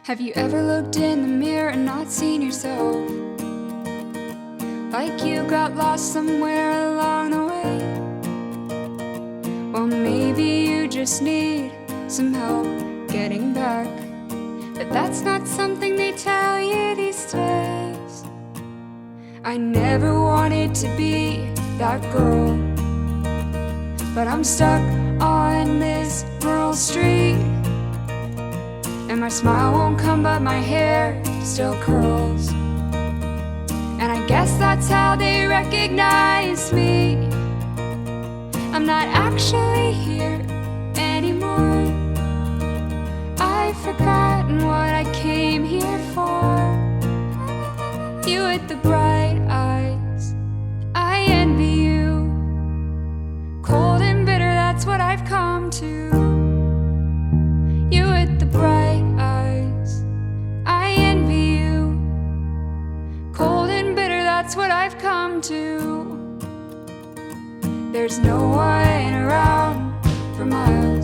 Have you ever looked in the mirror and not seen yourself? Like you got lost somewhere along the way? Well, maybe you just need some help getting back, but that's not something they tell you these days. I never wanted to be that girl, but I'm stuck on this rural street, and my smile won't come but my hair still curls. And I guess that's how they recognize me. I'm not actually here anymore. I've forgotten what I came here for. You with the bright eyes, I envy you. Cold and bitter, that's what I've come to. You with the bright eyes, I envy you. Cold and bitter, that's what I've come to. There's no one around for miles.